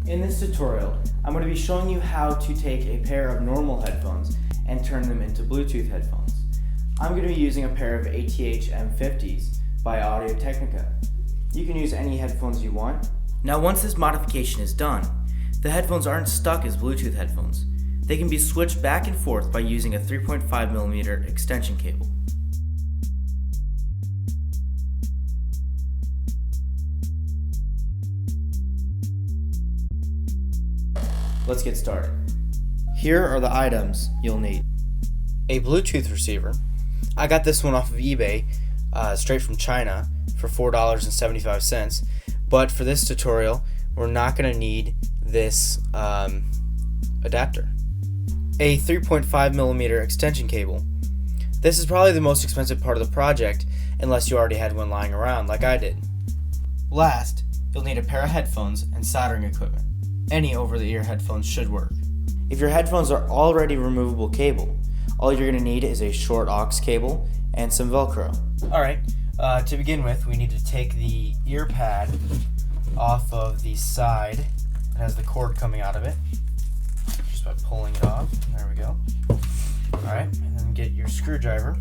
In this tutorial, I'm going to be showing you how to take a pair of normal headphones and turn them into Bluetooth headphones. I'm going to be using a pair of ATH M50s by Technica. You can use any headphones you want. Now once this modification is done, the headphones aren't stuck as Bluetooth headphones. They can be switched back and forth by using a 3.5mm extension cable. Let's get started. Here are the items you'll need. A Bluetooth receiver. I got this one off of eBay, straight from China, for $4.75. But for this tutorial, we're not going to need this adapter. A 3.5mm extension cable. This is probably the most expensive part of the project, unless you already had one lying around like I did. Last, you'll need a pair of headphones and soldering equipment. Any over-the-ear headphones should work. If your headphones are already removable cable, all you're going to need is a short aux cable and some Velcro. Alright, to begin with, we need to take the ear pad off of the side. It has the cord coming out of it. Just by pulling it off. There we go. Alright, and then get your screwdriver.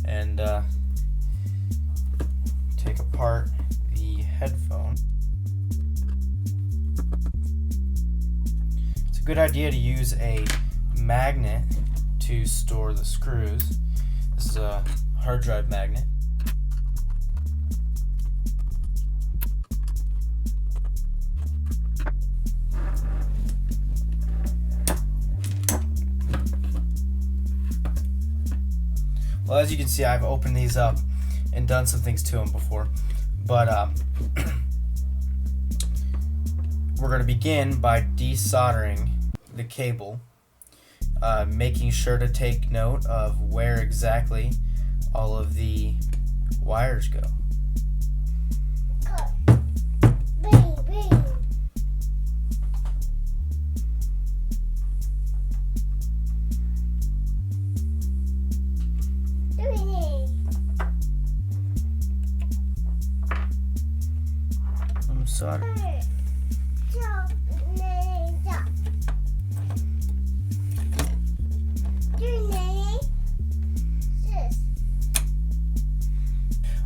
And take apart the headphone. It's a good idea to use a magnet to store the screws. This is a hard drive magnet. Well, as you can see, I've opened these up and done some things to them before, but we're going to begin by desoldering the cable, making sure to take note of where exactly all of the wires go. Solder.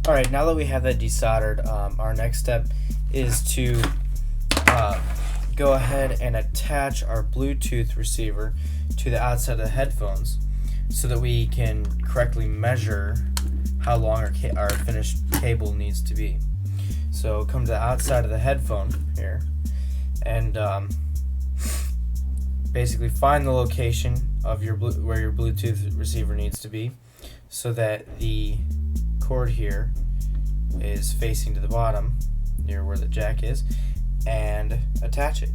Alright, now that we have that desoldered, our next step is to go ahead and attach our Bluetooth receiver to the outside of the headphones so that we can correctly measure how long our finished cable needs to be. So come to the outside of the headphone here and basically find the location of where your Bluetooth receiver needs to be so that the cord here is facing to the bottom near where the jack is, and attach it.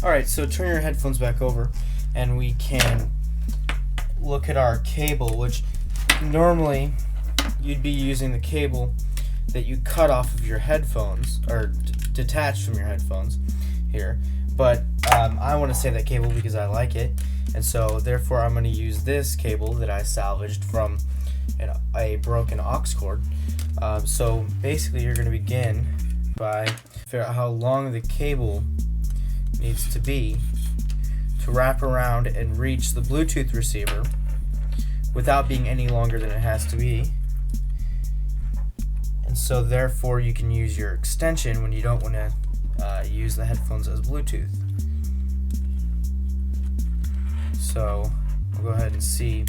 Alright, so turn your headphones back over and we can look at our cable, which normally you'd be using the cable that you cut off of your headphones, or detached from your headphones here, but I want to save that cable because I like it, and so therefore I'm going to use this cable that I salvaged from a broken aux cord. So basically you're going to begin by figuring out how long the cable needs to be to wrap around and reach the Bluetooth receiver without being any longer than it has to be. And so therefore you can use your extension when you don't want to use the headphones as Bluetooth. So we'll go ahead and see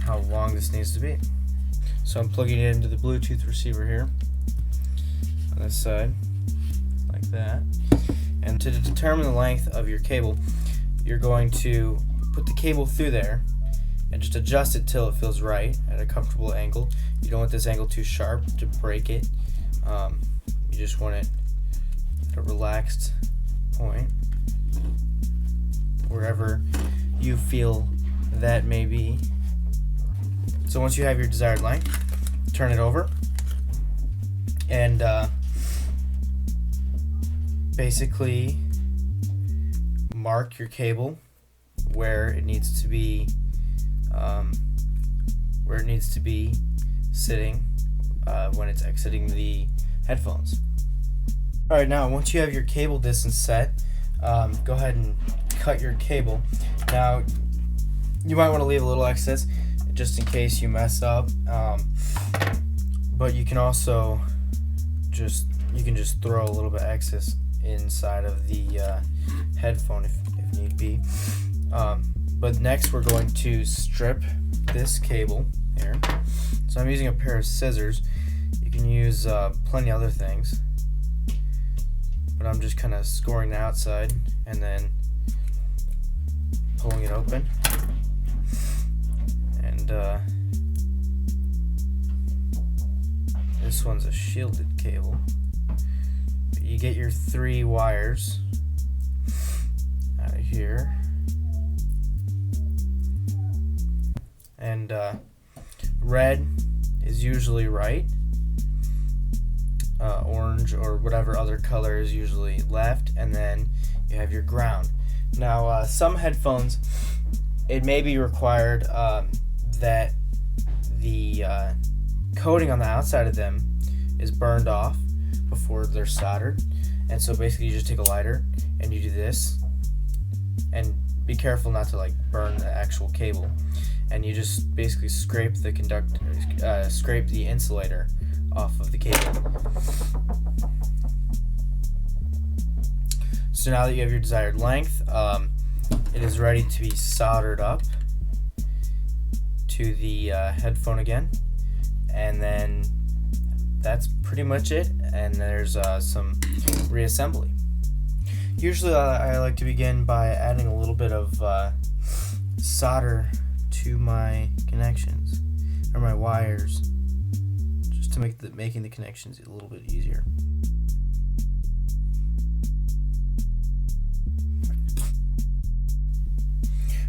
how long this needs to be. So I'm plugging it into the Bluetooth receiver here on this side, like that. And to determine the length of your cable, you're going to put the cable through there and just adjust it till it feels right at a comfortable angle. You don't want this angle too sharp to break it. You just want it at a relaxed point, wherever you feel that may be. So once you have your desired length, turn it over and basically mark your cable where it needs to be sitting when it's exiting the headphones. Alright, now once you have your cable distance set, go ahead and cut your cable. Now you might want to leave a little excess just in case you mess up, but you can also just throw a little bit of excess inside of the headphone if need be. But next we're going to strip this cable here. So I'm using a pair of scissors. You can use plenty other things, but I'm just kind of scoring the outside and then pulling it open. And this one's a shielded cable. But you get your 3 wires out of here, and red is usually right, orange or whatever other color is usually left, and then you have your ground. Now some headphones, it may be required that the coating on the outside of them is burned off before they're soldered, and so basically you just take a lighter and you do this, and be careful not to like burn the actual cable, and you just basically scrape the insulator off of the cable. So now that you have your desired length, it is ready to be soldered up to the headphone again, and then that's pretty much it. And there's some reassembly. Usually I like to begin by adding a little bit of solder to my connections or my wires, just to make making the connections a little bit easier.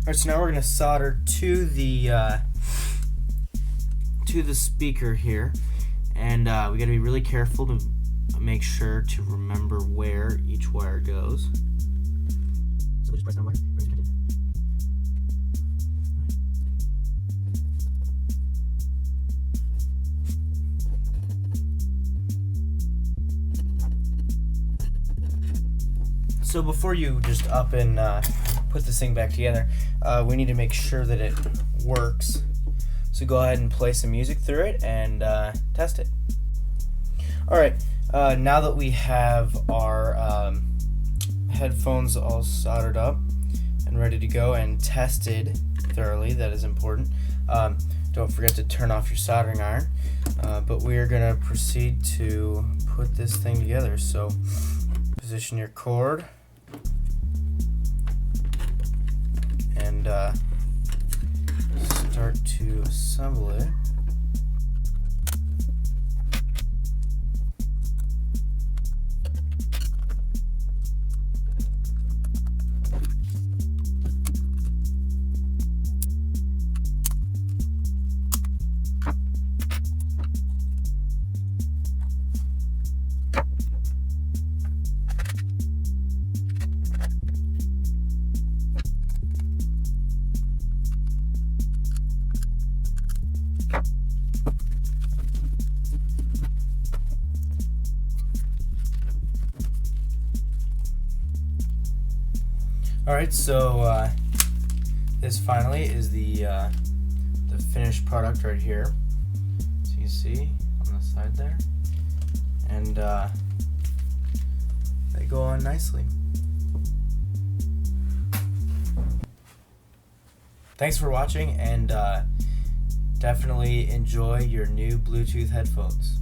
Alright, so now we're going to solder to the speaker here, and we got to be really careful to make sure to remember where each wire goes. So we just press down wire. So before you just up and put this thing back together, we need to make sure that it works. So go ahead and play some music through it and test it. Alright, now that we have our headphones all soldered up and ready to go and tested thoroughly, that is important, don't forget to turn off your soldering iron, but we are going to proceed to put this thing together. So position your cord and start to assemble it. Alright, so this finally is the finished product right here. So you can see on the side there, and they go on nicely. Thanks for watching, and definitely enjoy your new Bluetooth headphones.